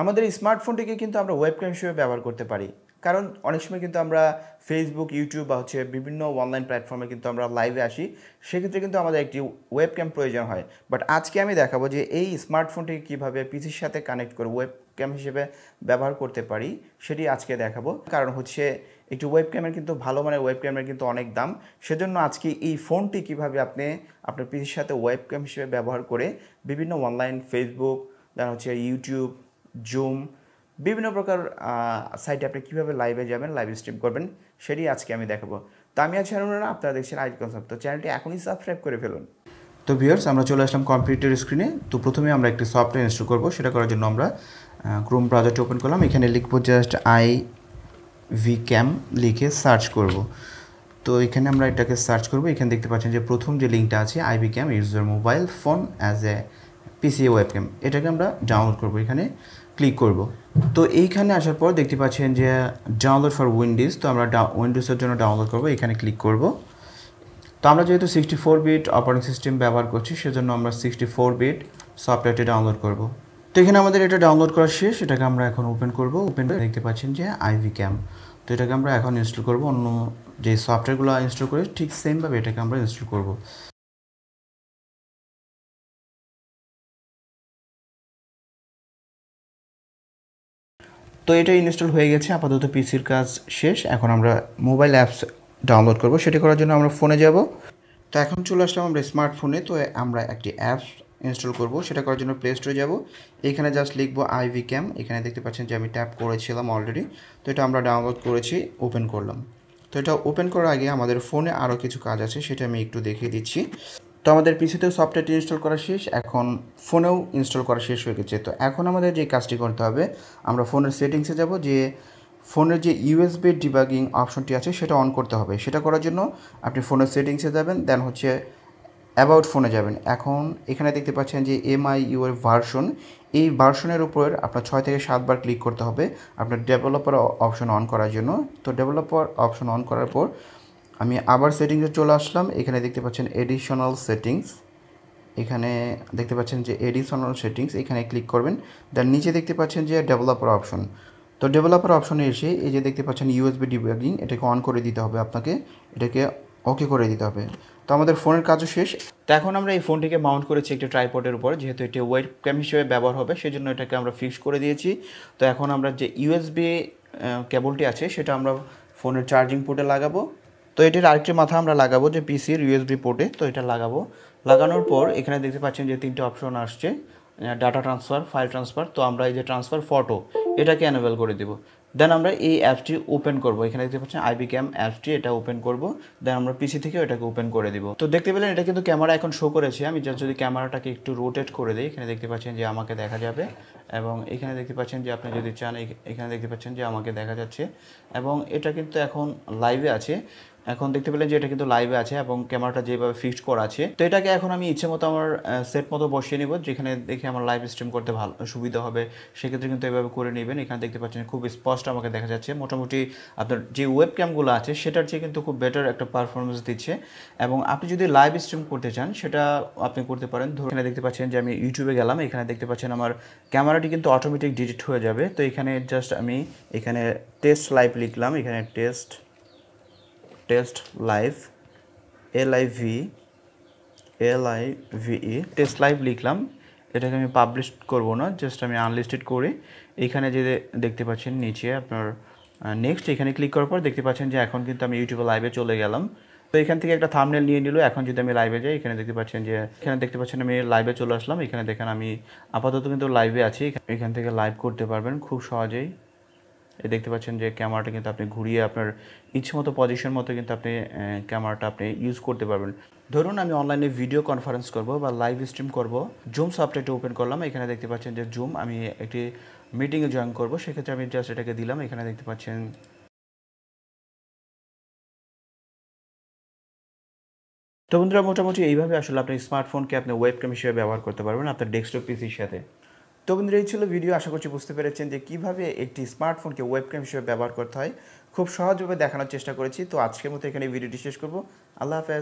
আমাদের স্মার্টফোনটিকে কিন্তু আমরা ওয়েবক্যাম হিসেবে ব্যবহার করতে পারি, কারণ অনেক সময় কিন্তু আমরা ফেসবুক, ইউটিউব বা বিভিন্ন অনলাইন প্ল্যাটফর্মে কিন্তু আমরা লাইভে আসি, সেক্ষেত্রে কিন্তু আমাদের একটি ওয়েবক্যাম প্রয়োজন হয়। বাট আজকে আমি দেখাবো যে এই স্মার্টফোনটিকে কীভাবে পিসির সাথে কানেক্ট করে ওয়েবক্যাম হিসেবে ব্যবহার করতে পারি সেটি আজকে দেখাবো। কারণ একটি ওয়েবক্যামের কিন্তু ভালো মানের ওয়েবক্যামের কিন্তু অনেক দাম, সেজন্য আজকে এই ফোনটি কীভাবে আপনি আপনার পিসির সাথে ওয়েবক্যাম হিসেবে ব্যবহার করে বিভিন্ন অনলাইন ফেসবুক, ইউটিউব, জুম, বিভিন্ন প্রকার সাইটে আপনি কীভাবে লাইভে যাবেন, লাইভ স্ট্রিম করবেন সেটি আজকে আমি দেখাবো। তো আমি আছি হারুন, আপনারা দেখছেন ivcam। তো চ্যানেলটি এখনই সাবস্ক্রাইব করে ফেলুন। তো ভিউয়ার্স, আমরা চলে আসলাম কম্পিউটার স্ক্রিনে। তো প্রথমে আমরা একটি সফটওয়্যার ইনস্টল করব। সেটা করার জন্য আমরা ক্রোম ব্রাউজারটি ওপেন করলাম। এখানে লিখব জাস্ট ivcam লিখে সার্চ করব। তো এখানে আমরা এটাকে সার্চ করব। এখানে দেখতে পাচ্ছেন যে প্রথম যে লিঙ্কটা আছে ivcam is your mobile phone as a PC webcam, এটাকে আমরা ডাউনলোড করব। এখানে ক্লিক করব। তো এইখানে আসার পর দেখতে পাচ্ছেন যে ডাউনলোড ফর উইন্ডোজ। তো আমরা উইন্ডোজের জন্য ডাউনলোড করব, এখানে ক্লিক করব। তো আমরা যেহেতু 64 বিট অপারেটিং সিস্টেম ব্যবহার করছি, সেজন্য আমরা 64 বিট সফটওয়্যারটি ডাউনলোড করব। তো এখানে আমাদের এটা ডাউনলোড করা শেষ। এটাকে আমরা এখন ওপেন করব। ওপেন করে দেখতে পাচ্ছেন যে ivcam। তো এটাকে আমরা এখন ইনস্টল করব। অন্য যে সফটওয়্যারগুলো ইনস্টল করে ঠিক সেমভাবে এটাকে আমরা ইনস্টল করব। তো এটা ইনস্টল হয়ে গেছে, আপাতত পিসির কাজ শেষ। এখন আমরা মোবাইল অ্যাপস ডাউনলোড করব। সেটা করার জন্য আমরা ফোনে যাব। তো এখন চলে আসলাম আমরা স্মার্টফোনে। তো আমরা একটি অ্যাপস ইনস্টল করব। সেটা করার জন্য প্লে স্টোরে যাব। এইখানে জাস্ট লিখব ivcam। এখানে দেখতে পাচ্ছেন যে আমি ট্যাপ করেছিলাম অলরেডি। তো এটা আমরা ডাউনলোড করেছি, ওপেন করলাম। তো এটা ওপেন করার আগে আমাদের ফোনে আরও কিছু কাজ আছে, সেটা আমি একটু দেখিয়ে দিচ্ছি। তো আমাদের পিসিতেও সফটওয়্যারটি ইনস্টল করা শেষ, এখন ফোনেও ইনস্টল করা শেষ হয়ে গেছে। তো এখন আমাদের যে কাজটি করতে হবে, আমরা ফোনের সেটিংসে যাব। যে ফোনের যে ইউএসবি ডিবাগিং অপশনটি আছে সেটা অন করতে হবে। সেটা করার জন্য আপনি ফোনের সেটিংসে যাবেন, দেন অ্যাবাউট ফোনে যাবেন। এখন এখানে দেখতে পাচ্ছেন যে MIU এর ভার্সন, এই ভার্সনের উপর আপনার 6 থেকে 7 বার ক্লিক করতে হবে আপনার ডেভেলপার অপশন অন করার জন্য। তো ডেভেলপার অপশন অন করার পর আমি আবার সেটিংসে চলে আসলাম। এখানে দেখতে পাচ্ছেন এডিশনাল সেটিংস, এখানে দেখতে পাচ্ছেন যে এডিশনাল সেটিংস, এখানে ক্লিক করবেন। দেন নিচে দেখতে পাচ্ছেন যে ডেভেলপার অপশন। তো ডেভেলপার অপশনে এসে এই যে দেখতে পাচ্ছেন ইউএসবি ডিবাগিং, এটাকে অন করে দিতে হবে আপনাকে, এটাকে ওকে করে দিতে হবে। তো আমাদের ফোনের কাজও শেষ। তো এখন আমরা এই ফোনটিকে মাউন্ট করেছি একটি ট্রাইপডের উপর, যেহেতু এটি ওয়েবক্যাম হিসেবে ব্যবহার হবে সেজন্য এটাকে আমরা ফিক্স করে দিয়েছি। তো এখন আমরা যে ইউএসবি কেবলটি আছে সেটা আমরা ফোনের চার্জিং পোর্টে লাগাবো। তো এটির আরেকটি মাথা আমরা লাগাবো যে পিসির ইউএসবি পোর্টে। তো এটা লাগাবো। লাগানোর পর এখানে দেখতে পাচ্ছেন যে 3টে অপশন আসছে, ডাটা ট্রান্সফার, ফাইল ট্রান্সফার। তো আমরা এই যে ট্রান্সফার ফটো, এটাকে এনেবল করে দেবো। দেন আমরা এই অ্যাপসটি ওপেন করব। এখানে দেখতে পাচ্ছেন ivcam অ্যাপসটি, এটা ওপেন করব। দেন আমরা পিসি থেকেও এটাকে ওপেন করে দিব। তো দেখতে পেলেন এটা কিন্তু ক্যামেরা এখন শো করেছে। আমি জাস্ট যদি ক্যামেরাটাকে একটু রোটেট করে দিই, এখানে দেখতে পাচ্ছেন যে আমাকে দেখা যাবে, এবং এখানে দেখতে পাচ্ছেন যে আপনি যদি চান এখানে দেখতে পাচ্ছেন যে আমাকে দেখা যাচ্ছে, এবং এটা কিন্তু এখন লাইভে আছে। এখন দেখতে পেলেন যে এটা কিন্তু লাইভে আছে এবং ক্যামেরাটা যেভাবে ফিক্সড করা আছে। তো এটাকে এখন আমি ইচ্ছে মতো আমার সেট মতো বসিয়ে নেব, যেখানে দেখে আমার লাইভ স্ট্রিম করতে ভালো সুবিধা হবে। সেক্ষেত্রে কিন্তু এভাবে করে নেবেন। এখানে দেখতে পাচ্ছেন খুব স্পষ্ট আমাকে দেখা যাচ্ছে। মোটামুটি আপনার যে ওয়েবক্যামগুলো আছে সেটার চেয়ে কিন্তু খুব বেটার একটা পারফরমেন্স দিচ্ছে। এবং আপনি যদি লাইভ স্ট্রিম করতে চান সেটা আপনি করতে পারেন। ধরুন এখানে দেখতে পাচ্ছেন যে আমি ইউটিউবে গেলাম, এখানে দেখতে পাচ্ছেন আমার ক্যামেরাটি কিন্তু অটোমেটিক ডিলিট হয়ে যাবে। তো এখানে জাস্ট আমি এখানে টেস্ট লাইভ লিখলাম, এখানে test live LIVE test live লিখলাম। এটাকে আমি পাবলিশ করব না, জাস্ট আমি আনলিস্টেড করে এইখানে যে দেখতে পাচ্ছেন নিচে আপনার নেক্সট, এখানে ক্লিক করার পর দেখতে পাচ্ছেন যে এখন কিন্তু আমি ইউটিউবে লাইভে চলে গেলাম। তো এখান থেকে একটা থাম্বনেল নিয়ে নিল। এখন যদি আমি লাইভে যাই, এখানে দেখতে পাচ্ছেন আমি লাইভে চলে আসলাম। এখানে দেখেন আমি আপাতত কিন্তু লাইভে আছি। এখান থেকে লাইভ করতে পারবেন খুব সহজেই। দেখতে পাচ্ছেন যে ক্যামেরাটা কিন্তু আপনি ঘুরিয়ে আপনার ইচ্ছে মতো পজিশন মতো কিন্তু আপনি ক্যামেরাটা আপনি ইউজ করতে পারবেন। ধরুন আমি অনলাইনে ভিডিও কনফারেন্স করব বা লাইভ স্ট্রিম করব, জুম সফটওয়্যারটা ওপেন করলাম। এখানে দেখতে পাচ্ছেন যে জুম, আমি একটি মিটিংয়ে জয়েন করব, সেক্ষেত্রে আমি জাস্ট এটাকে দিলাম। এখানে দেখতে পাচ্ছেন তো বন্ধুরা, মোটামুটি এইভাবে আসলে আপনি স্মার্টফোনকে আপনি ওয়েবক্যাম হিসেবে ব্যবহার করতে পারবেন আপনার ডেস্কটপ পিসির সাথে। তো বন্ধুরা, এই ছিল ভিডিও। আশা করছি বুঝতে পেরেছেন যে কীভাবে একটি স্মার্টফোনকে ওয়েবক্যাম হিসেবে ব্যবহার করতে হয়। খুব সহজভাবে দেখানোর চেষ্টা করেছি। তো আজকের মতো এখানে ভিডিওটি শেষ করব। আল্লাহ হাফেজ।